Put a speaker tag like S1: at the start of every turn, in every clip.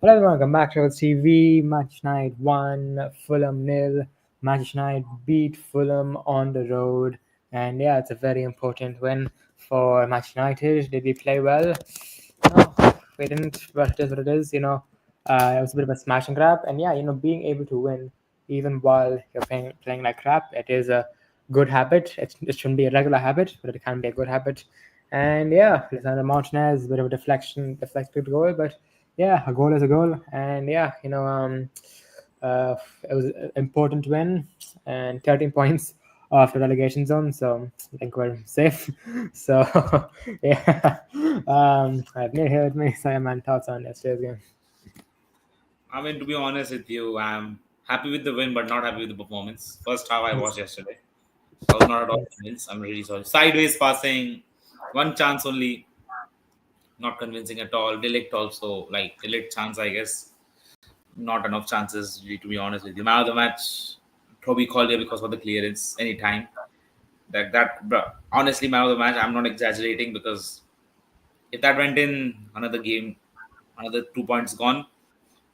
S1: Hello everyone, welcome back to our TV. Manchester United 1, Fulham nil. Manchester United beat Fulham on the road, and yeah, it's a very important win for Manchester United. Did we play well? No, we didn't, but it is what it is. It was a bit of a smash and grab, and yeah, being able to win even while you're playing like crap, it is a good habit. It shouldn't be a regular habit, but it can be a good habit. And yeah, Lisandro Martinez, a bit of a deflected goal, but yeah, a goal is a goal, and yeah, it was an important win and 13 points off the relegation zone, so I think we're safe. So yeah, I have Neil here with me. So, man, thoughts on yesterday's game?
S2: I mean, to be honest with you, I'm happy with the win, but not happy with the performance. First half I watched yesterday, I was not at all
S1: Yes.
S2: convinced. I'm really sorry. Sideways passing, one chance only, not convincing at all. Delict also, like Delict chance, I guess, not enough chances. Really, to be honest with you, man of the match, Toby Collier because of the clearance anytime. Bro, honestly, man of the match. I'm not exaggerating because if that went in, another game, another 2 points gone.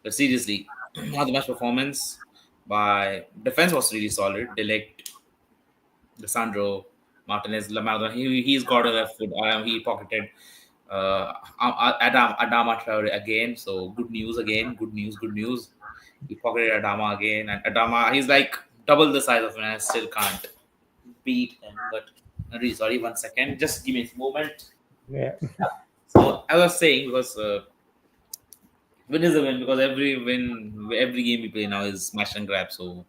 S2: But seriously, man of the match performance by defense was really solid. Delict, Sandro Martinez, Lamaldo, he's got a left foot. He pocketed Adama Traore again. So good news again. Good news. Good news. He pocketed Adama again, and Adama he's like double the size of him. And I still can't beat him. But I'm really sorry. 1 second. Just give me a moment.
S1: Yeah.
S2: So as I was saying, because win is a win because every game we play now is smash and grab. So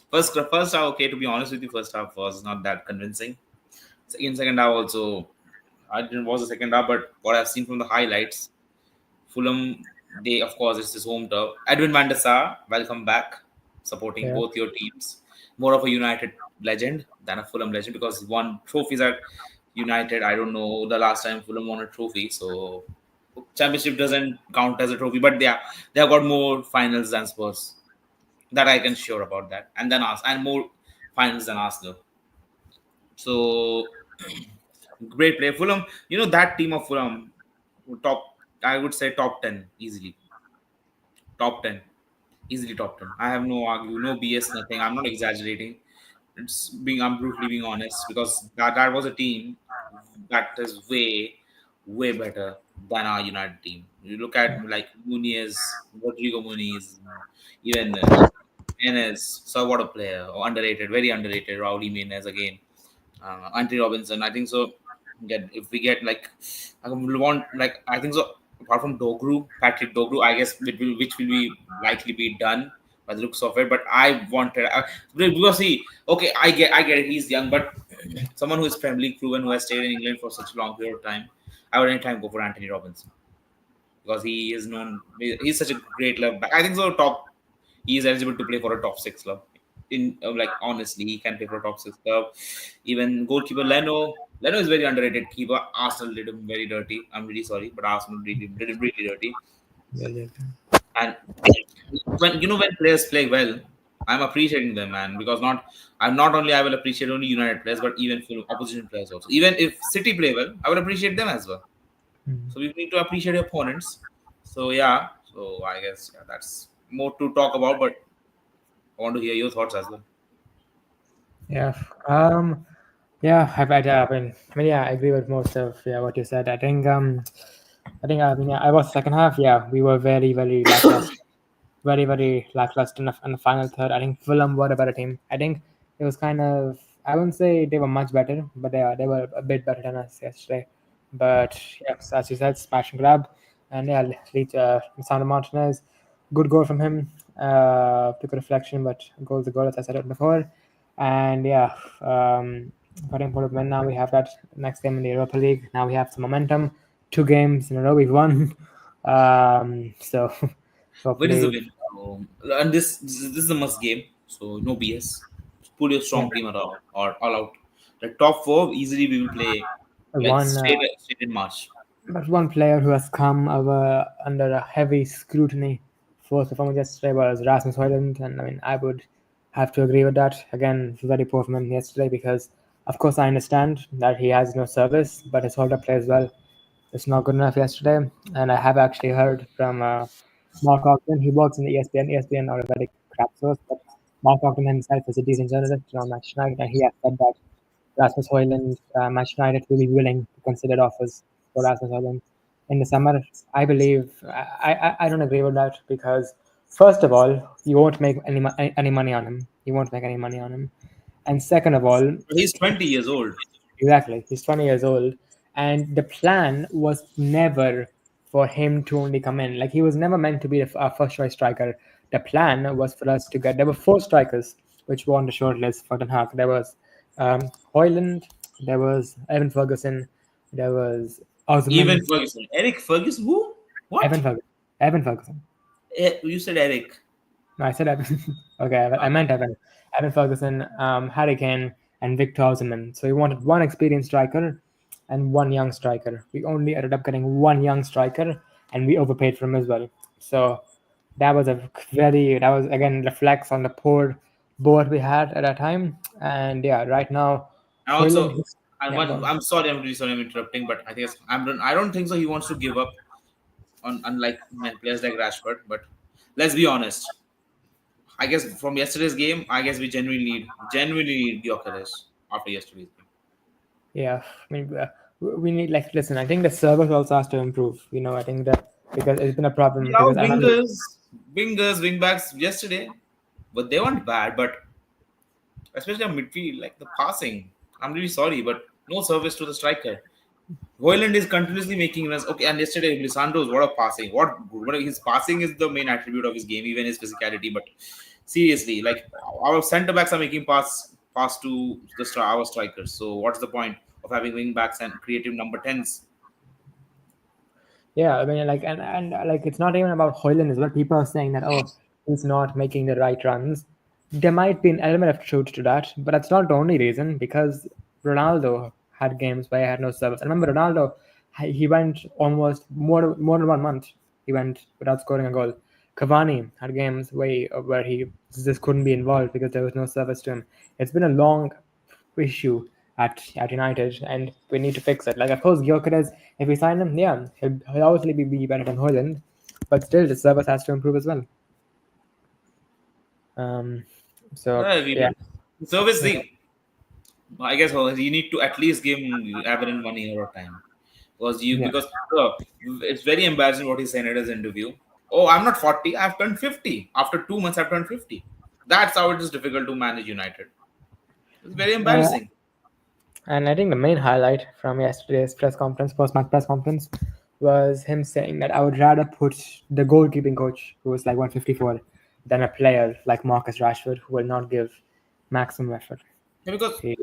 S2: first half, okay. To be honest with you, first half was not that convincing. Second half also, I didn't watch the second half, but what I've seen from the highlights, Fulham, they of course it's his home turf. Edwin van der Sar, welcome back, supporting
S1: Yeah.
S2: both your teams. More of a United legend than a Fulham legend because he won trophies at United. I don't know the last time Fulham won a trophy, so championship doesn't count as a trophy. But they have got more finals than Spurs. That I can sure about that, and then us and more finals than Arsenal. So great play. Fulham, that team of Fulham, top, I would say top 10 easily. Top 10. Easily top 10. I have no argue, no BS, nothing. I'm not exaggerating. I'm brutally being honest because that was a team that is way better than our United team. You look at like Muniz, Rodrigo Muniz, even Enes, so what a player, or underrated, very underrated. Raul Jimenez again, Anthony Robinson. I think so. Get if we get like, I will want like I think so. Apart from Dogru, Patrick Dogru, I guess which will be likely be done by the looks of it. But I wanted because see, okay, I get it. He's young, but someone who is Premier League proven, who has stayed in England for such a long period of time, I would anytime go for Anthony Robinson because he is known. He's such a great left back. I think so. He is eligible to play for a top six club. In like honestly, he can play for a top six club. Even goalkeeper Leno is very underrated keeper. Arsenal did him very dirty. I'm really sorry, but Arsenal did him really dirty.
S1: Yeah, yeah.
S2: And when players play well, I'm appreciating them, man. Because not only I will appreciate only United players, but even for opposition players also. Even if City play well, I will appreciate them as well.
S1: Mm.
S2: So we need to appreciate your opponents. So yeah, so I guess yeah, that's more to talk about, but I want to hear your thoughts as well.
S1: Yeah. Um. Yeah. I mean, yeah, I agree with most of what you said. I think I was second half. Yeah, we were very lackluster, very lackluster in the final third. I think Fulham were a better team. I think it was kind of, I wouldn't say they were much better, but they were a bit better than us yesterday. But yes, as you said, smash and grab, and yeah, Lisandro Martinez, good goal from him. Took a reflection, but goal's a goal, as I said it before. And yeah, very important win. Now we have that next game in the Europa League. Now we have some momentum. 2 games in a row we've won. So
S2: When is the
S1: hopefully,
S2: win? And this is a must game, so no BS. Pull your
S1: yeah,
S2: strong team around or all out. The top four easily we will play like
S1: one.
S2: straight in March.
S1: But one player who has come over under a heavy scrutiny for his performance yesterday was Rasmus Højlund, and I mean I would have to agree with that. Again, very poor from him yesterday because, of course, I understand that he has no service, but his hold-up play as well is not good enough yesterday. And I have actually heard from Mark Ogden, he works in the ESPN. ESPN are a very crap source, but Mark Ogden himself is a decent journalist on Manchester United, and he has said that Rasmus Højlund, Manchester United will be willing to consider offers for Rasmus Højlund in the summer. I believe I don't agree with that because first of all, you won't make any money on him. You won't make any money on him, and second of all,
S2: But he's 20 years old.
S1: exactly. He's 20 years old. And the plan was never for him to only come in. Like, he was never meant to be our first choice striker. The plan was for us to get, there were four strikers which were on the short list for Den Haag. There was Hoyland, there was Evan Ferguson, there was
S2: Even
S1: Osman,
S2: Ferguson. Eric Ferguson? Who? What?
S1: Evan Ferguson. Evan Ferguson.
S2: You said Eric.
S1: No, I said Evan. Okay, I
S2: Ah,
S1: meant Evan. Evan Ferguson, Harry Kane, and Victor Osimhen. So we wanted one experienced striker and one young striker. We only ended up getting one young striker, and we overpaid for him as well. So that was again reflects on the poor board we had at that time. And yeah, right now,
S2: and
S1: Hoyland,
S2: also, and
S1: yeah, go
S2: one,
S1: on.
S2: I'm sorry, I'm really sorry I'm interrupting, but I think I don't think so. He wants to give up on unlike players like Rashford. But let's be honest. I guess from yesterday's game, I guess we genuinely need Gyökeres after yesterday's game.
S1: Yeah, I mean, we need like listen. I think the service also has to improve. I think that because it's been a problem
S2: Yeah,
S1: because I remember.
S2: wingers, wingbacks yesterday, but they weren't bad. But especially on midfield, like the passing, I'm really sorry, but no service to the striker. Hoyland is continuously making runs. Okay, and yesterday Lisandro's what a passing. What his passing is the main attribute of his game, even his physicality. But seriously, like our centre backs are making pass to our strikers. So what's the point of having wing backs and creative number tens?
S1: Yeah, I mean, like, and like, it's not even about Hoyland as well. People are saying that, oh, he's not making the right runs. There might be an element of truth to that, but that's not the only reason because Ronaldo had games where he had no service. I remember Ronaldo, he went almost more than 1 month. He went without scoring a goal. Cavani had games where he just couldn't be involved because there was no service to him. It's been a long issue at United, and we need to fix it. Like, of course, Gyökeres, if we sign him, yeah, he'll obviously be better than Holland, but still, the service has to improve as well. Um, so
S2: We
S1: yeah,
S2: will. Service
S1: yeah,
S2: thing. I guess you need to at least give him average 1 year of time
S1: yeah.
S2: because it's very embarrassing what he said in his interview. Oh, I'm not 40. I've turned 50. After 2 months, I've turned 50. That's how it is difficult to manage United. It's very
S1: Uh,
S2: embarrassing.
S1: and I think the main highlight from yesterday's press conference, post-match press conference, was him saying that I would rather put the goalkeeping coach, who was like 154, than a player like Marcus Rashford, who will not give maximum effort.
S2: Yeah, because
S1: He,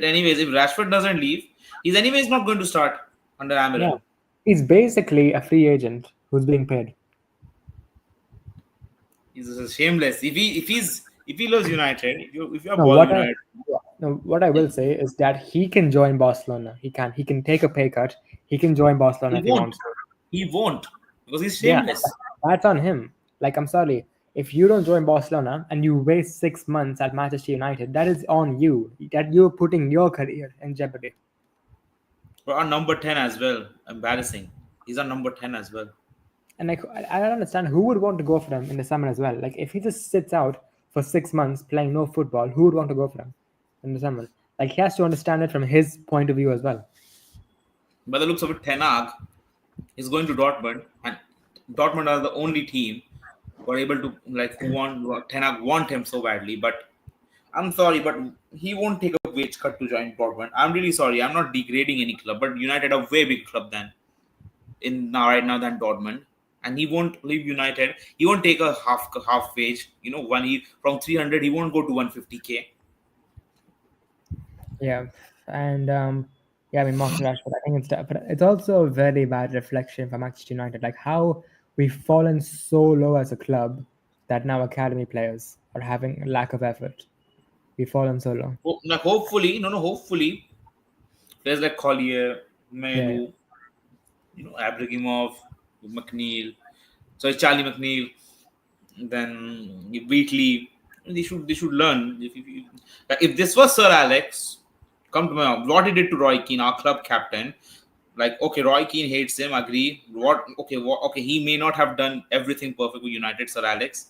S2: anyways, if Rashford doesn't leave, he's anyways not going to start under
S1: yeah,
S2: Amaral.
S1: he's basically a free agent who's being paid.
S2: He's just shameless. If he loves United, if you're
S1: No,
S2: Ball
S1: what I
S2: United,
S1: no, what I will say is that he can join Barcelona. He can take a pay cut. He can join Barcelona
S2: he
S1: if he
S2: won't.
S1: wants to.
S2: He won't because he's
S1: Yeah,
S2: shameless.
S1: that's on him. Like, I'm sorry. If you don't join Barcelona and you waste 6 months at Manchester United, that is on you. That you're putting your career in jeopardy.
S2: But on number 10 as well. Embarrassing. He's on number 10 as well.
S1: And like, I don't understand who would want to go for him in the summer as well. Like, if he just sits out for 6 months playing no football, who would want to go for him in the summer? Like, he has to understand it from his point of view as well.
S2: By the looks of it, Ten Hag is going to Dortmund, and Dortmund are the only team who are able to who want Ten Hag want him so badly. But I'm sorry, but he won't take a wage cut to join Dortmund. I'm really sorry. I'm not degrading any club, but United are way big club than in now right now than Dortmund. And he won't leave United. He won't take a half wage. When he from 300, he won't go to 150K.
S1: Yeah, and yeah, I mean Marcus Rashford. I think but it's also a very bad reflection for Manchester United, like how we've fallen so low as a club that now academy players are having lack of effort. We've fallen so low.
S2: Hopefully, no, hopefully, players like Collier,
S1: Yeah, yeah.
S2: Menu, Abrahimov, McNeil, sorry, Charlie McNeil, then Wheatley. They should learn. If this was Sir Alex, come to my what he did to Roy Keane, our club captain. Like, okay, Roy Keane hates him. Agree. What? Okay, okay. He may not have done everything perfect with United, Sir Alex.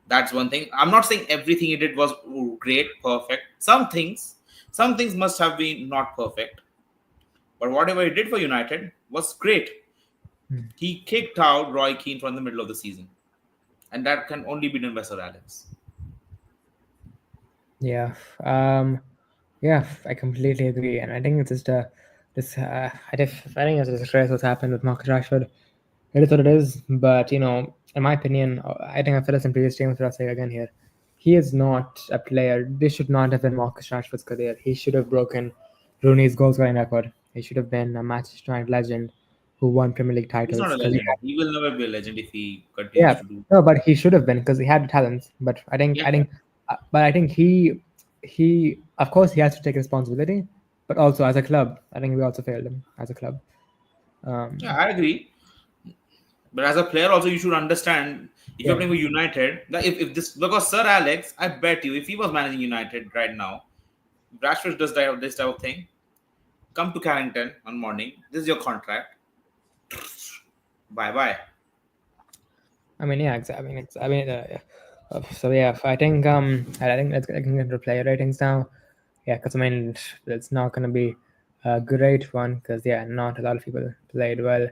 S2: That's one thing. I'm not saying everything he did was great, perfect. Some things must have been not perfect. But whatever he did for United was great.
S1: Hmm.
S2: He kicked out Roy Keane from the middle of the season, and that can only be done by Sir Alex.
S1: Yeah. Yeah, I completely agree, and I think it's just this. I think it's a disgrace what's happened with Marcus Rashford. It is what it is, but in my opinion, I think I've said this in previous games, but I'll say it again here. He is not a player. This should not have been Marcus Rashford's career. He should have broken Rooney's goal scoring record. He should have been a Manchester United legend who won Premier League
S2: He's not
S1: titles.
S2: a
S1: Because
S2: legend. He will never be a legend if he continues
S1: yeah,
S2: to do.
S1: no, but he should have been because he had the talents. But
S2: Yeah,
S1: but I think he, of course, he has to take responsibility. But also as a club, I think we also failed him as a club.
S2: yeah,
S1: Um,
S2: I agree. But as a player, also you should understand if you're
S1: yeah,
S2: playing with United, that if this because Sir Alex, I bet you if he was managing United right now, Rashford does this type of thing. Come to Carrington on morning. This is your contract. Bye bye.
S1: I mean, yeah, exactly. I mean, so yeah, I think let's get into player ratings now. Yeah, because I mean, it's not gonna be a great one because yeah, not a lot of people played well
S2: Yeah.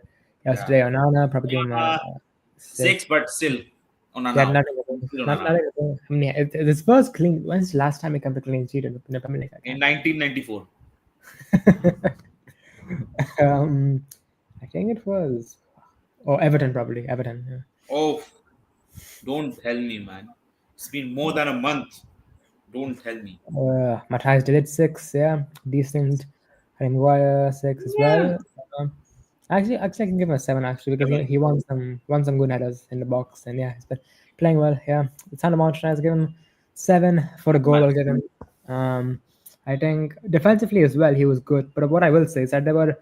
S1: yesterday. Onana probably give him a
S2: Uh,
S1: six.
S2: Six, but still on
S1: He had
S2: now.
S1: nothing to do.
S2: Still on
S1: Not
S2: now.
S1: nothing to do. I mean, yeah, it's his first clean. When's the last time he come to clean sheet in the Premier League? I
S2: In
S1: can't
S2: 1994.
S1: remember. um, I think it was Everton probably Everton. Yeah.
S2: Oh, don't tell me, man. It's been more than a month. Don't tell me.
S1: Matthias did it six, yeah, decent. Harry Maguire six as
S2: Yeah.
S1: well. Um, actually, I can give him a seven actually because he won some good headers in the box and yeah, he's been playing well. Yeah, Sandro Martinez give him seven for the goal. I'll
S2: Match.
S1: give him. I think defensively as well he was good. But what I will say is that there were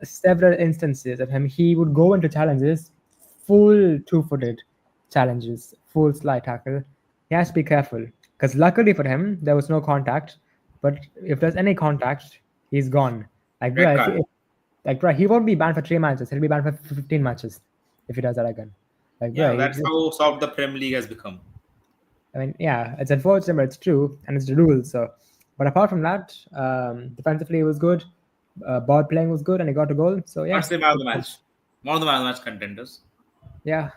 S1: several instances of him. He would go into challenges, full two-footed challenges, full slide tackle. He has to be careful because luckily for him there was no contact. But if there's any contact, he's gone. Like bro,
S2: Red card.
S1: like bro, he won't be banned for 3 matches. He'll be banned for 15 matches if he does that again. Like bro,
S2: Yeah, that's how soft the Premier League has become.
S1: I mean, yeah, it's unfortunate, but it's true, and it's the rules. So, but apart from that, defensively it was good. Ball playing was good, and he got a goal. So
S2: I'd
S1: yeah,
S2: say man of the match. One of the man of the match contenders.
S1: yeah.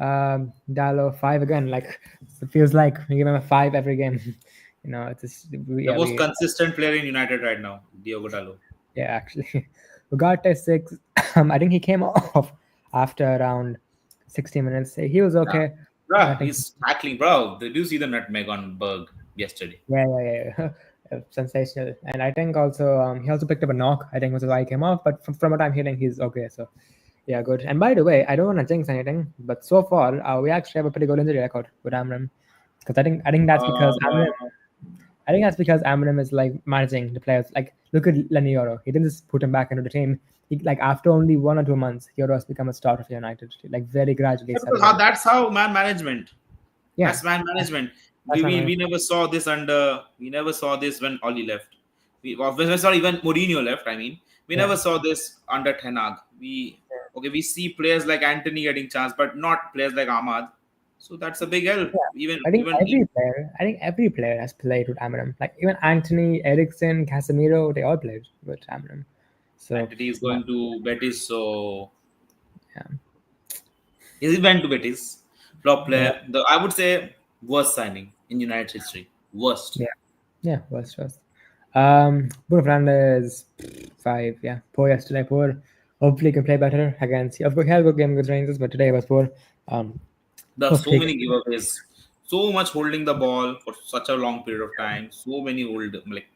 S1: Dallo five again. Like it feels like we give him a five every game. It's just,
S2: The
S1: yeah,
S2: most
S1: we
S2: consistent player in United right now, Diogo Dalot.
S1: yeah actually. Ugarte six. I think he came off after around 60 minutes. He was
S2: Yeah.
S1: okay. I
S2: Bruh,
S1: think
S2: he's tackling, bro. Did you see the nutmeg on Berg yesterday?
S1: yeah. Sensational. And I think also he also picked up a knock. I think was why he came off. But from what I'm hearing, he's okay. So yeah, good. And by the way, I don't want to jinx anything, but so far we actually have a pretty good injury record with Amram, because I think that's because
S2: Uh,
S1: Amram is like managing the players. Like look at Lenioro. He didn't just put him back into the team. Like after only 1 or 2 months, Euro has become a starter for United. Like very gradually
S2: yeah, because
S1: settled in.
S2: that's how man management.
S1: Yeah,
S2: That's man management.
S1: that's not
S2: We never saw this under. We never saw this when Oli left. Sorry, when Mourinho left. I mean, we
S1: yeah.
S2: never saw this under Ten Hag. We see players like Anthony getting chance, but not players like Ahmad. So that's a big help.
S1: Yeah, I think every player has played with Amarim. Like even Anthony, Ericsson, Casemiro, they all played with Amarim. So
S2: Anthony is
S1: yeah,
S2: going to Betis, so
S1: yeah,
S2: he went to Betis. Flop
S1: yeah,
S2: player. I would say worst signing in United history. Worst.
S1: yeah, yeah. Was. Bruno Fernandes five. Yeah, poor yesterday. Poor. Hopefully, he can play better against. Of course, he had a good game against Rangers, but today was poor. Um,
S2: There are so
S1: hopefully,
S2: many giveaways. So much holding the ball for such a long period of time. So many hold like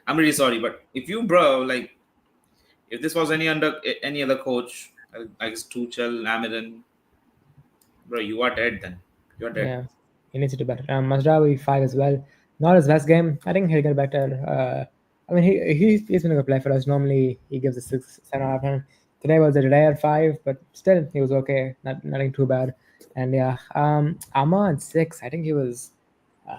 S2: I'm really sorry, but if you bro like if this was any other coach, like Tuchel, Amirin, bro, you are dead then. You are dead.
S1: yeah, he needs to do better. Mazraoui five as well. Not his best game. I think he'll get better. I mean, he's been a good player for us. Normally, he gives a six, 7.5. Today was a rare five, but still, he was okay. Nothing too bad. And yeah, Ahmad six. I think he was. Uh,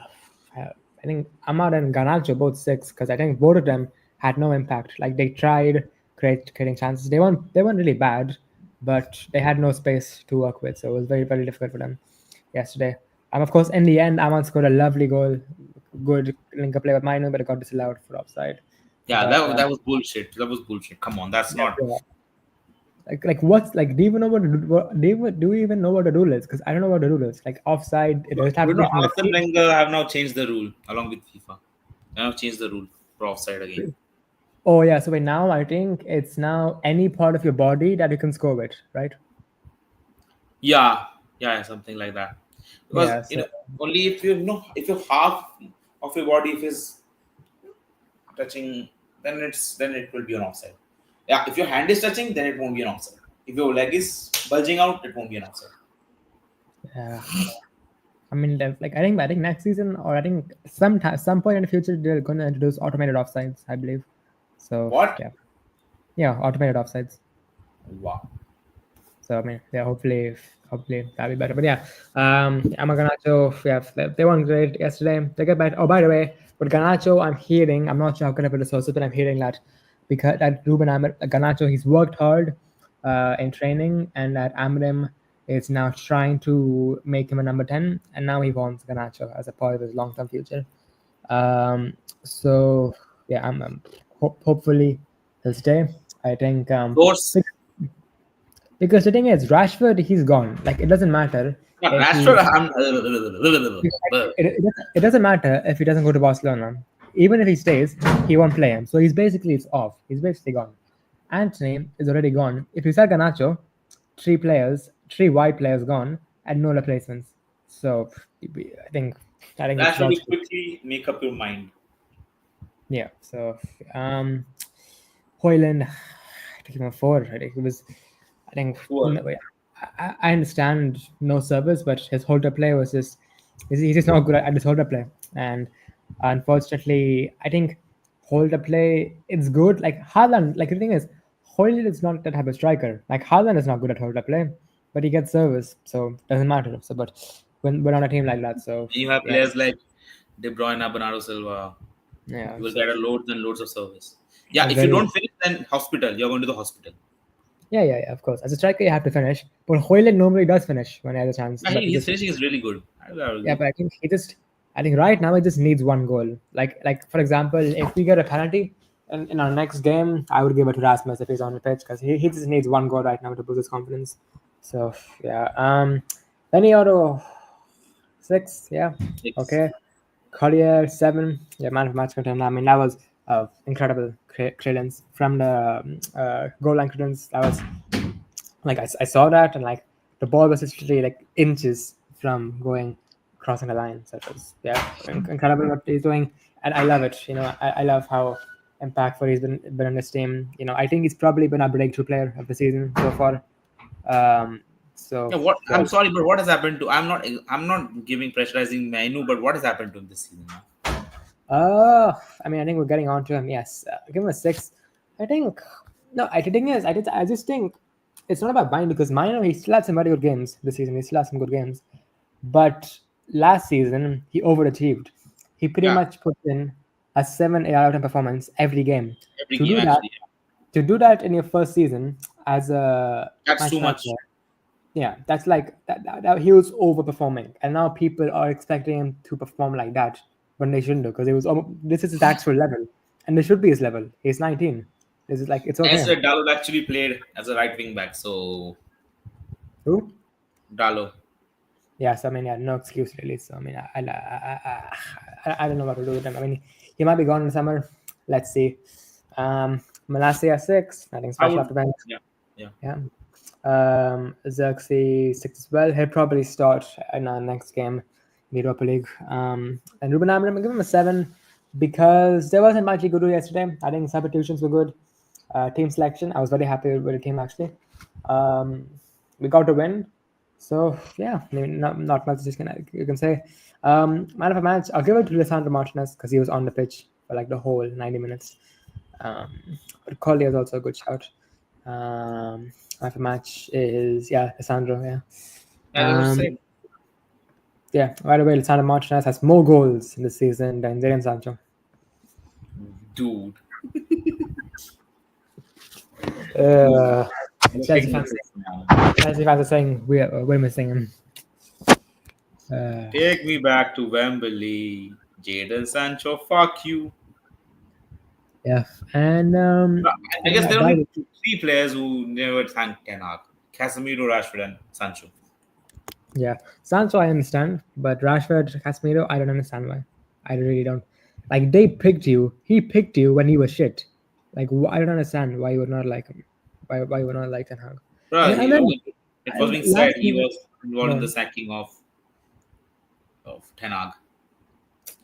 S1: I think Ahmad and Garnacho both six because I think both of them had no impact. Like they tried. creating chances. They weren't really bad, but they had no space to work with, so it was very difficult for them yesterday. And of course, in the end, Aman scored a lovely goal, good link up play with Minu, but it got disallowed for offside.
S2: Yeah,
S1: But
S2: that was bullshit. That was bullshit. Come on, that's
S1: yeah,
S2: not.
S1: yeah. Like what's like? Do you even know what to do? Do you even know what the rule is? Because I don't know what the rule is. Like offside, does it have
S2: You
S1: to be
S2: know,
S1: from the
S2: Arsene
S1: field?
S2: Wenger have now changed the rule along with FIFA. They have changed the rule for offside again.
S1: Oh yeah, so wait, now I think it's now any part of your body that you can score with, right?
S2: Yeah, yeah, something like that. Because
S1: Yeah. So
S2: only if if your half of your body if is touching, then it will be an offside. Yeah, if your hand is touching, then it won't be an offside. If your leg is bulging out, it won't be an offside.
S1: yeah, I mean, I think next season, or I think some point in the future they're going to introduce automated offsides, I believe. So
S2: What?
S1: yeah, yeah, automated offsides.
S2: Wow.
S1: So I mean, yeah, hopefully that'll be better. But yeah, Amaganacho, yeah, they weren't great yesterday. They get better. Oh, by the way, with Ganacho, I'm hearing, I'm not sure how credible the sources, but I'm hearing that because that Ganacho, he's worked hard in training, and that Amrim is now trying to make him a number 10, and now he wants Ganacho as a part of his long-term future. Um, so yeah, hopefully he'll stay. I think
S2: Source.
S1: because the thing is, Rashford, he's gone. Like it doesn't matter
S2: Yeah,
S1: if
S2: Rashford.
S1: he.
S2: I'm.
S1: It doesn't matter if he doesn't go to Barcelona. Even if he stays, he won't play him. So it's off. He's basically gone. Anthony is already gone. If you sell Ganacho, three wide players gone, and no replacements. So I think I think it's
S2: Rashford, you
S1: logical.
S2: quickly make up your mind.
S1: Yeah. So Hoyland, I took him a four. I think it was. I think
S2: Poor.
S1: no, I understand no service, but his holder play was just he's just not good at his holder play, and unfortunately, I think holder play it's good. Like Haaland, like the thing is, Hoyland is not that type of striker. Like Haaland is not good at holder play, but he gets service, so it doesn't matter. So, but when we're on a team like that, so
S2: And you have
S1: yeah,
S2: players like De Bruyne, Bernardo Silva.
S1: yeah,
S2: You will get
S1: so
S2: a loads and loads of service. Yeah, if you
S1: very
S2: don't finish, then hospital. You're going to the hospital.
S1: yeah, of course. As a striker, you have to finish, but Hoyland normally does finish when he has a chance,
S2: Yeah,
S1: but he
S2: his
S1: just
S2: finishing is really good. I will
S1: yeah,
S2: argue.
S1: but I think right now it just needs one goal. Like for example, if we get a penalty in our next game, I would give it to Rasmus if he's on the pitch because he just needs one goal right now to boost his confidence. So yeah, any auto 6, yeah,
S2: Six.
S1: okay. Collier 7, yeah, man of match content. I mean that was incredible credence from the goal line credence. That was like I saw that and like the ball was literally like inches from going crossing the line. So it was incredible what he's doing, and I love it. I love how impactful he's been in this team. I think he's probably been a breakthrough player of the season so far. Um,
S2: Yeah,
S1: so
S2: what?
S1: yeah.
S2: I'm sorry, but what has happened to? I'm not giving pressurizing Manu, but what has happened to him this season?
S1: Uh, I mean, I think we're getting on to him. Yes, give him a 6. I think no. The thing is, I just think it's not about mine because mine he still had some very good games this season. He still has some good games, but last season he overachieved. He pretty
S2: Yeah,
S1: much put in a 7 8 out of 10 performance every game.
S2: every
S1: To
S2: game
S1: do that,
S2: actually. Yeah.
S1: in your first season as a
S2: That's too
S1: Manchester United
S2: much.
S1: player, yeah, that's like that he was overperforming, and now people are expecting him to perform like that when they shouldn't do because this is his actual level, and this should be his level. He's 19. This is like it's
S2: As
S1: okay.
S2: Dalot actually played as a right wing back, so
S1: Who?
S2: Dalot.
S1: Yes, I mean, yeah, no excuse really. So I mean, I don't know what to do with him. I mean, he might be gone in the summer. Let's see. Malasia 6. Nothing
S2: I
S1: special
S2: would.
S1: after bench.
S2: Yeah, yeah.
S1: Yeah. Xerxes 6 as well. He'll probably start in our next game in the Europa League. And Ruben Amorim, I'm gonna give him a 7 because there wasn't much he could do yesterday. I think substitutions were good. Team selection, I was very happy with the team actually. Um, we got a win. So yeah, I mean, not much you can say. Man of a match, I'll give it to Lisandro Martinez because he was on the pitch for like the whole 90 minutes. But Collier is also a good shout. Man of a match is Lisandro. Yeah.
S2: Yeah, that's the same.
S1: Yeah. By the way, Lisandro Martinez has more goals in this season than Jadon Sancho.
S2: Dude.
S1: Uh,
S2: We're
S1: Chelsea
S2: taking
S1: fans,
S2: it now.
S1: Chelsea fans are saying we're missing him. Uh,
S2: Take me back to Wembley. Jadon Sancho, fuck you.
S1: yeah, and
S2: I guess there are
S1: that
S2: only three players who never thanked Ten Hag: Casemiro, Rashford, and Sancho.
S1: yeah, Sancho I understand, but Rashford, Casemiro, I don't understand why. I really don't. Like they picked you. He picked you when he was shit. Like I don't understand why you would not like him. Why you would not like Ten Hag?
S2: Bro,
S1: And then
S2: it was being said
S1: last
S2: he
S1: season,
S2: was involved in
S1: no,
S2: the sacking of Ten Hag,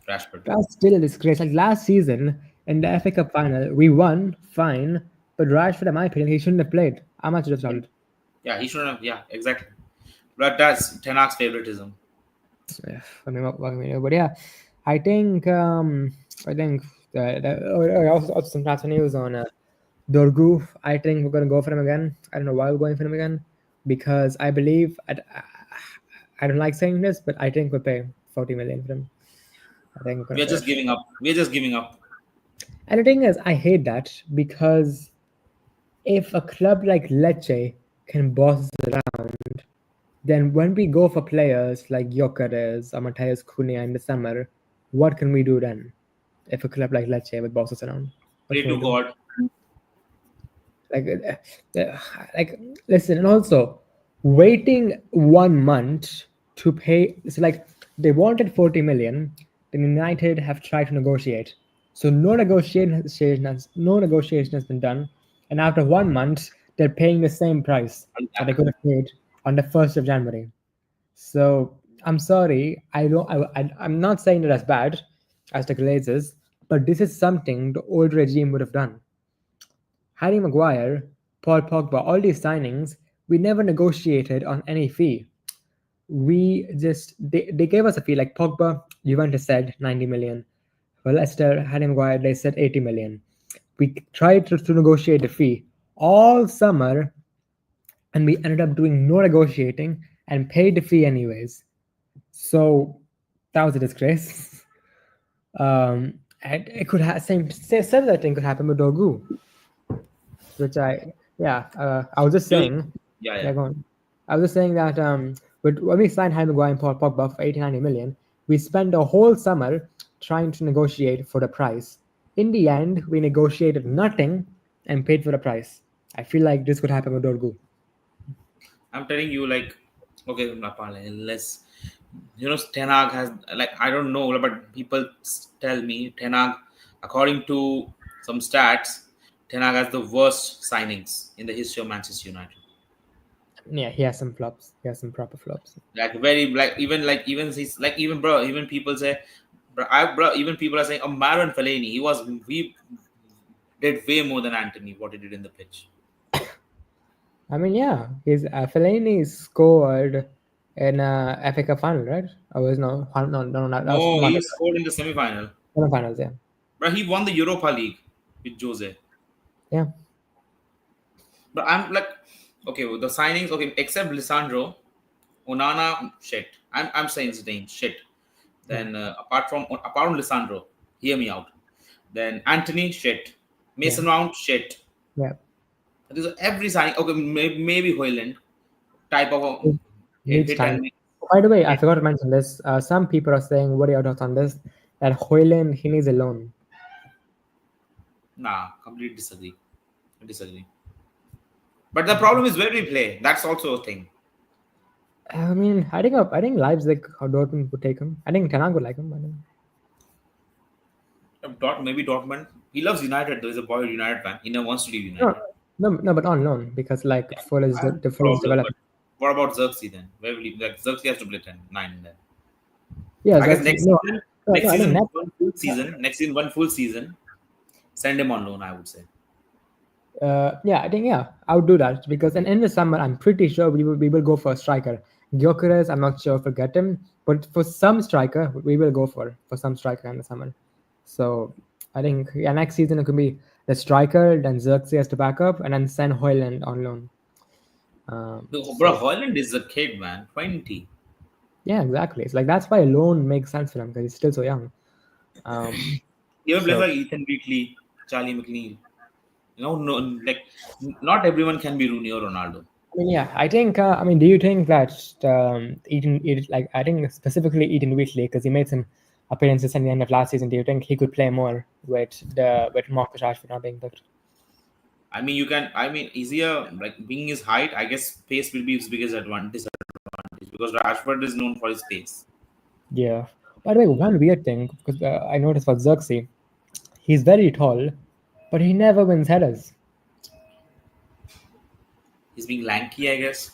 S2: Rashford.
S1: that's still a disgrace. Like last season in the FA Cup final, we won, fine, but Rashford, in my opinion, he shouldn't have played. I'm actually started.
S2: Yeah, he shouldn't have. Yeah, exactly. But that's Ten Hag's favoritism.
S1: Yeah, I mean, what can we do? But yeah, I think also some transfer news on Dorgu. I think we're gonna go for him again. I don't know why we're going for him again, because I believe I don't like saying this, but I think we'll pay 40 million for him. I think we're
S2: We
S1: gonna
S2: are
S1: pay
S2: just
S1: it.
S2: giving up. We are just giving up.
S1: And the thing is, I hate that because if a club like Lecce can boss us around, then when we go for players like Gyökeres or Matthias Cunha in the summer, what can we do then? If a club like Lecce would boss us around, what
S2: Pray
S1: can we
S2: to
S1: do?
S2: God.
S1: Like, like listen, and also waiting 1 month to pay. It's like they wanted 40 million. Then United have tried to negotiate. So no negotiation has been done. And after 1 month, they're paying the same price
S2: I'm
S1: that they
S2: back.
S1: could have paid on the 1st of January. So I'm sorry. I don't. I'm not saying that that's bad, as the Glazers, but this is something the old regime would have done. Harry Maguire, Paul Pogba, all these signings, we never negotiated on any fee. They gave us a fee like Pogba, Juventus said 90 million. For Leicester, Harry Maguire, they said 80 million. We tried to negotiate the fee all summer and we ended up doing no negotiating and paid the fee anyways. So that was a disgrace. And it could have similar thing could happen with Dogu, which I was just
S2: You,
S1: saying,
S2: yeah,
S1: yeah,
S2: yeah.
S1: go on. I was just saying that when we signed Harry Maguire and Paul Pogba for 80, 90 million, we spent a whole summer trying to negotiate for the price. In the end, we negotiated nothing and paid for the price. I feel like this could happen with Dorgu.
S2: I'm telling you, like, okay, unless Ten Hag has, like, I don't know, but people tell me Ten Hag, according to some stats, Ten Hag has the worst signings in the history of Manchester United.
S1: Yeah, he has some flops. He has some proper flops.
S2: Like very like even he's like even bro even people say bro even people are saying Marouane Fellaini he did way more than Anthony what he did in the pitch.
S1: I mean, yeah, he's Fellaini scored in FA Cup final, right? Oh, was no, that was
S2: No,
S1: not
S2: he
S1: the
S2: scored in the semi-final.
S1: finals. Yeah,
S2: But he won the Europa League with Jose.
S1: yeah.
S2: But I'm like, okay, well, the signings, okay, except Lisandro, Onana, shit. I'm saying his name, shit.
S1: Yeah,
S2: Then apart from Lisandro, hear me out. Then Anthony, shit.
S1: yeah,
S2: Mason Mount, shit.
S1: yeah.
S2: There's every signing. Okay, maybe Hoyland type of a
S1: It needs
S2: hit
S1: time.
S2: and miss.
S1: By the way, I
S2: Hit.
S1: forgot to mention this. Some people are saying, "What are your thoughts on this?" That Hoyland he needs a loan.
S2: Nah, completely disagree. I disagree. But the problem is where we play. That's also a thing.
S1: I mean, I think Leipzig or Dortmund would take him. I think Ten Hag would like him. I think.
S2: Maybe Dortmund. He loves United. There's a boy United fan. He never wants to leave
S1: No,
S2: United.
S1: no, but on loan because like
S2: I have
S1: The
S2: no
S1: Fulham's
S2: problem. But
S1: development.
S2: what about Xerxes then? Where will he? Like Xerxes has to play 9 then.
S1: Yeah,
S2: I guess
S1: exactly. No, no,
S2: next
S1: I think
S2: season,
S1: next.
S2: one full season. Next season, one full season. Send him on loan. I would say.
S1: Yeah, I think yeah, I would do that because in the summer I'm pretty sure we will go for a striker. Gyökeres, I'm not sure if we'll get him, but for some striker we will go for some striker in the summer. So I think yeah, next season it could be the striker, then Xerxes as the backup, and then send Hoyland on loan.
S2: Bro,
S1: So
S2: Holland is a kid, man. 20.
S1: yeah, exactly. It's like that's why a loan makes sense for him because he's still so young. Um,
S2: Even players
S1: so
S2: like Ethan Beatley, Charlie McNeil. No, like not everyone can be Rooney or Ronaldo.
S1: I mean, yeah, I think. I mean, do you think that like I think specifically Eden Wheatley because he made some appearances at the end of last season. Do you think he could play more with Marcus Rashford not being picked?
S2: I mean, you can. I mean, easier like being his height. I guess pace will be his biggest disadvantage because Rashford is known for his pace.
S1: Yeah. By the way, one weird thing because I noticed for Xerxes, he's very tall, but he never wins headers.
S2: He's being lanky, I guess.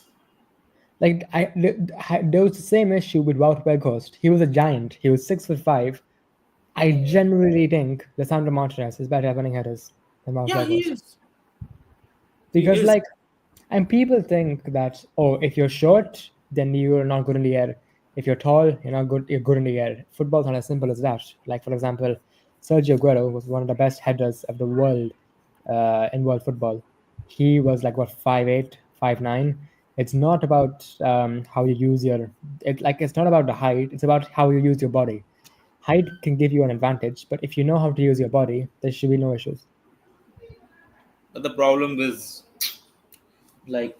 S1: Like there was the same issue with Wout Weghorst. He was a giant. He was 6'5". I genuinely think Lisandro Martinez is better at winning headers than Wout
S2: Yeah, he
S1: Weghorst.
S2: is. He
S1: Because
S2: is.
S1: like, and people think that, oh, if you're short, then you're not good in the air. If you're tall, you're good in the air. Football's not as simple as that. Like, for example, Sergio Aguero was one of the best headers of the world in world football. He was like what 5'8", 5'9". It's not about how you use it's not about the height, it's about how you use your body. Height can give you an advantage, but if you know how to use your body, there should be no issues.
S2: But the problem is like,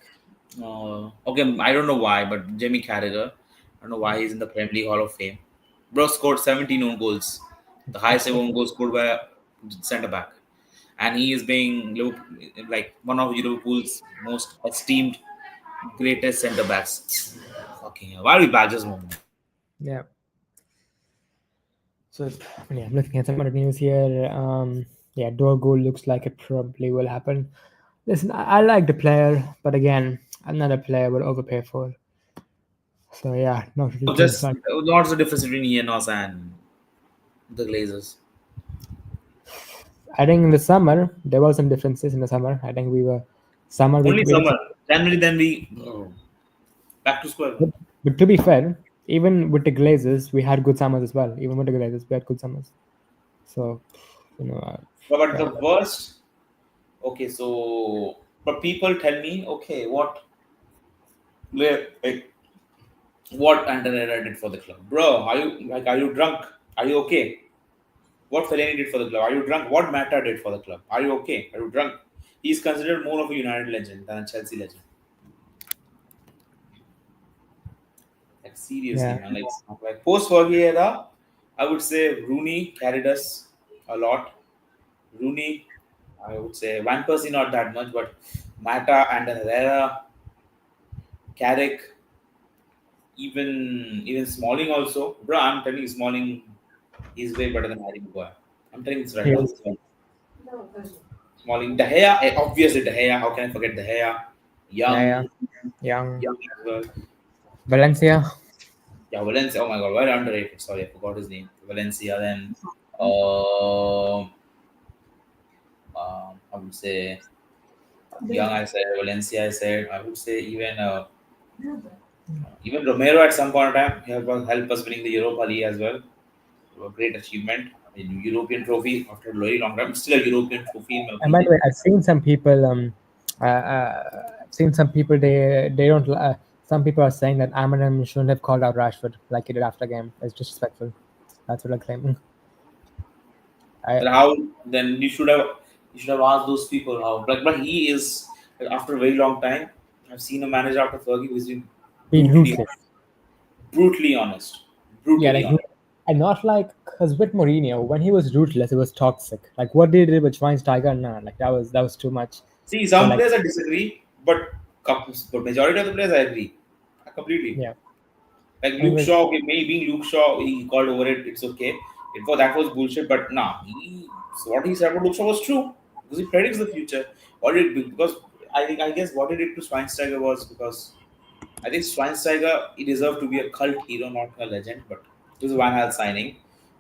S2: okay, I don't know why, but Jamie Carragher, I don't know why he's in the Premier League Hall of Fame. Bro scored 17 own goals, the highest ever own goals scored by a centre back, and he is being like one of Liverpool's most esteemed, greatest centre backs. Fucking hell. Why are we back this moment?
S1: Yeah. So yeah, I'm looking at some other news here. Yeah, Dorgo looks like it probably will happen. Listen, I like the player, but again, another player would overpay for. So yeah, not really too
S2: Just
S1: excited.
S2: what's the difference between Enos and the Glazers?
S1: I think in the summer there were some differences in the summer. I think
S2: Only
S1: we did
S2: summer.
S1: some,
S2: January, then we back to square
S1: but,
S2: one.
S1: but to be fair, even with the Glazers, we had good summers as well. Even with the Glazers, we had good summers. So
S2: But
S1: yeah,
S2: the worst. Okay, so but people tell me, okay, like, what Antonella did for the club, bro? Are you like, are you drunk? Are you okay? What Fellaini did for the club? Are you drunk? What Mata did for the club? Are you okay? Are you drunk? He's considered more of a United legend than a Chelsea legend. Like seriously,
S1: yeah,
S2: man. Like post Fergie era, I would say Rooney carried us a lot. Rooney, I would say Van Persie not that much, but Mata and Herrera, Carrick, even Smalling also. Bro, I'm telling you, Smalling is way better than Harry Maguire. I'm telling you this right
S1: he
S2: now.
S1: was,
S2: Smalling, De Gea, obviously De Gea. How can I forget De Gea?
S1: yeah, yeah,
S2: Young,
S1: young
S2: young as well.
S1: Valencia.
S2: Yeah, Valencia. Oh my God, very underrated. Sorry, I forgot his name. Valencia. Then, uh, I would say Young. I said Valencia. I said I would say even Romero at some point in time help us winning the Europa League as well. A great achievement. A European trophy after a very long time. Still a European trophy in my
S1: And by the
S2: opinion.
S1: way, I've seen some people. I've seen some people. They don't. Some people are saying that Amarim shouldn't have called out Rashford like he did after the game. It's disrespectful. That's what I'm claiming. I
S2: Then how? Then you should have asked those people how. But he is like, after a very long time. I've seen a manager after Fergie who's been
S1: being
S2: brutally
S1: ruthless.
S2: honest. Brutally honest.
S1: Yeah,
S2: Brutally
S1: like
S2: honest.
S1: and not like because with Mourinho when he was ruthless, it was toxic. Like what they did with Schweinsteiger, nah, like that was too much.
S2: See,
S1: So
S2: some
S1: like
S2: players I disagree, but majority of the players I agree. Completely.
S1: yeah,
S2: Like
S1: I mean,
S2: Luke Shaw, okay, maybe being Luke Shaw, he called over it. It's okay. That was bullshit, but nah, what he said about Luke Shaw was true because he predicts the future. What did it do? Because I guess what he did to Schweinsteiger was because I think Schweinsteiger he deserved to be a cult hero, not a legend. But it was a Van Hal signing.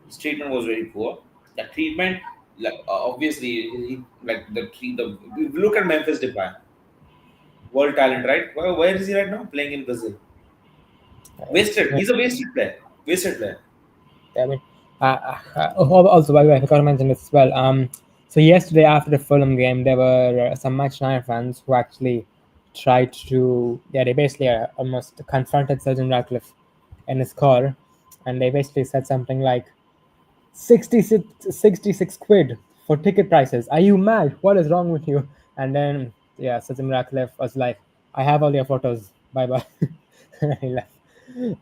S2: His treatment was very poor. That treatment, like obviously, like look at Memphis Depay, world talent, right? Where is he right now? Playing in Brazil. Wasted.
S1: yeah,
S2: He's a wasted player. Wasted player.
S1: I mean, also by the way, I forgot to mention this as well. So yesterday after the Fulham game, there were some Manchester United fans who actually tried to, yeah, they basically almost confronted Sergeant Ratcliffe in his car, and they basically said something like 66 quid for ticket prices. Are you mad? What is wrong with you? And then yeah, Sachin Ratcliffe was like, I have all your photos. Bye bye. And he left.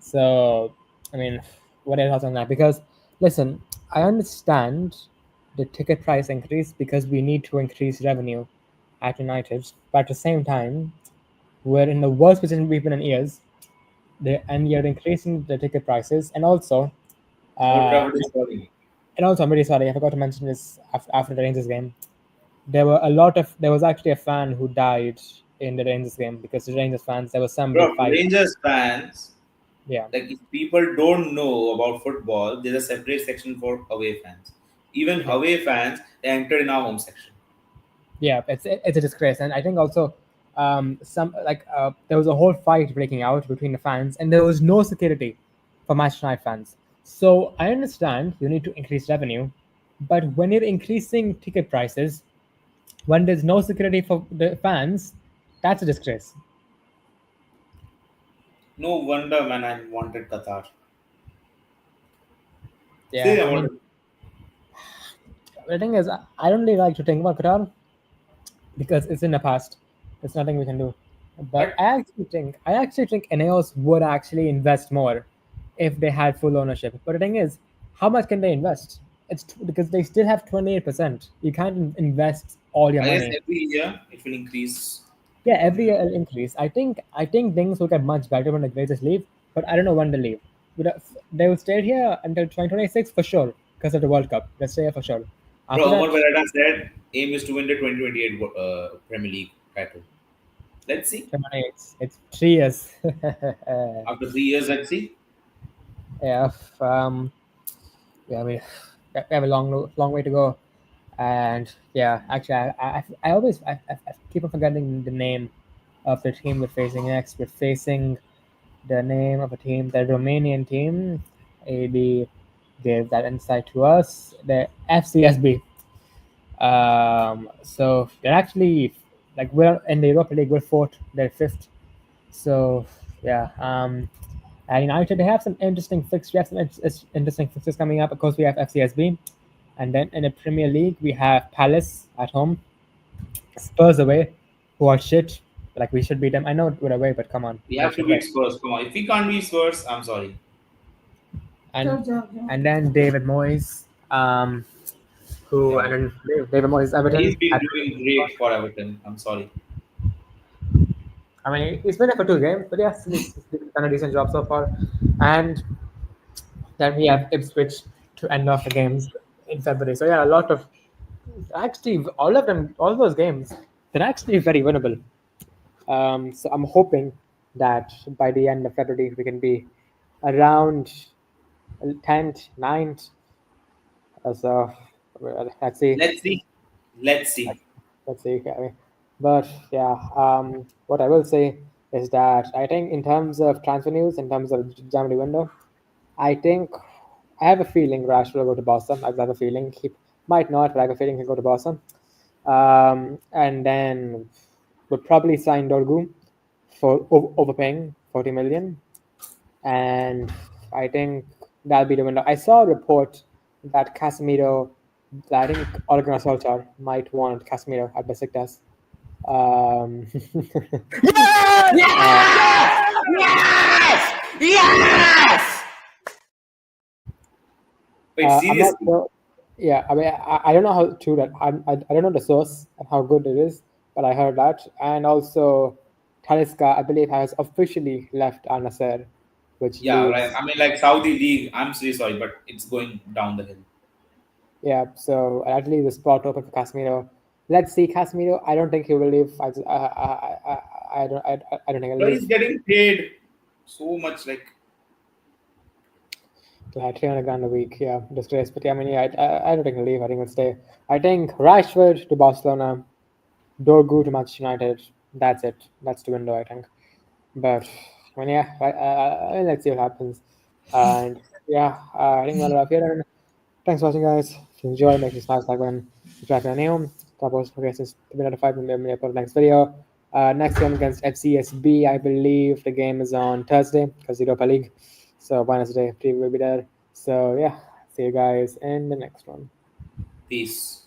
S1: So I mean, what are your thoughts on that? Because listen, I understand the ticket price increase because we need to increase revenue at United, but at the same time, we're in the worst position we've been in years. And you're increasing the ticket prices,
S2: Old
S1: uh,
S2: Trafford is calling.
S1: and also, I'm really sorry, I forgot to mention this after the Rangers game. There was actually a fan who died in the Rangers game because the Rangers fans, there was some big
S2: Bro,
S1: fight.
S2: Rangers fans,
S1: Yeah,
S2: like if people don't know about football, there's a separate section for away fans. Even
S1: yeah,
S2: away fans, they enter in our home section.
S1: yeah. It's a disgrace, and I think also some there was a whole fight breaking out between the fans, and there was no security for Manchester United fans. So I understand you need to increase revenue, but when you're increasing ticket prices, when there's no security for the fans, that's a disgrace.
S2: No wonder, man, I wanted Qatar.
S1: Yeah,
S2: Say
S1: I
S2: about
S1: mean,
S2: it.
S1: the thing is, I don't really like to think about Qatar because it's in the past. There's nothing we can do. But
S2: But
S1: I actually think Ineos would actually invest more if they had full ownership. But the thing is, how much can they invest? Because they still have 28%. You can't invest all your
S2: I guess
S1: money.
S2: every year it will increase.
S1: Yeah, every
S2: Mm.
S1: year it'll increase. I think things will get much better when the greatest leave, but I don't know when they leave. They will stay here until 2026 for sure because of the World Cup. They'll stay here for sure. After
S2: Bro, Omar
S1: that,
S2: Beretta said aim is to win the 2028 Premier League title. Let's see.
S1: 2028, it's 3 years.
S2: After 3 years, let's see.
S1: Yeah, yeah, we have a long way to go. And yeah, actually, I always I keep on forgetting the name of the team we're facing next. We're facing the name of a team, the Romanian team. AB gave that insight to us. The FCSB. So they're actually like we're in the Europa League. We're fourth. They're fifth. So yeah. At United, they have some interesting fixtures. We have some interesting fixtures coming up. Of course, we have FCSB, and then in the Premier League, we have Palace at home, Spurs away, who are shit. Like we should beat them. I know we're away, but come on,
S2: We
S1: they
S2: have to
S1: should win.
S2: beat Spurs. Come on. If we can't beat Spurs, I'm sorry.
S1: And then David Moyes, who
S2: Yeah.
S1: and then David Moyes
S2: He's
S1: Everton.
S2: been doing great for Everton. I'm sorry.
S1: I mean, he's been there for 2 games, but yes, he's done a decent job so far. And then we have Ipswich to end off the games in February. So yeah, a lot of actually all of them, all those games, they're actually very winnable. So I'm hoping that by the end of February we can be around 10th, 9th. So let's see.
S2: Let's see. Let's see.
S1: Let's see. But yeah, what I will say is that I think in terms of transfer news, in terms of January window, I think I have a feeling Rash will go to Boston. I have a feeling he might not, but I have a feeling he'll go to Boston. And then we'll probably sign Dorgu for overpaying 40 million. And I think that'll be the window. I saw a report that Casemiro, I think Ole Gunnar Solskjaer might want Casemiro at Besiktas. Um, uh,
S2: Yes! Yes! Yes! Wait,
S1: I'm not
S2: seriously?
S1: sure. Yeah, I mean, I don't know how true that. I don't know the source and how good it is, but I heard that. And also, Talisca, I believe, has officially left Al Nassr, which
S2: Yeah, right.
S1: leaves.
S2: I mean, like Saudi League, I'm really sorry, but it's going down the hill.
S1: Yeah, so at least the spot open for Casemiro. Let's see, Casemiro. I don't think he will leave. I don't think he'll
S2: But he's
S1: leave.
S2: getting paid so much. Like,
S1: Yeah, 300 grand a week. Yeah, disgrace. But yeah, I mean, yeah, I don't think he'll leave. I think he'll stay. I think Rashford to Barcelona, Dorgu to Manchester United. That's it. That's the window, I think. But when yeah, let's see what happens. And yeah, I think we'll wrap here. And thanks for watching, guys. If you enjoy, make sure to smash like button, subscribe to our new. Tapos progresses to be notified when we upload the next video. Next game against FCSB, I believe the game is on Thursday because Europa League. So Wednesday, preview will be there. So yeah, see you guys in the next one.
S2: peace.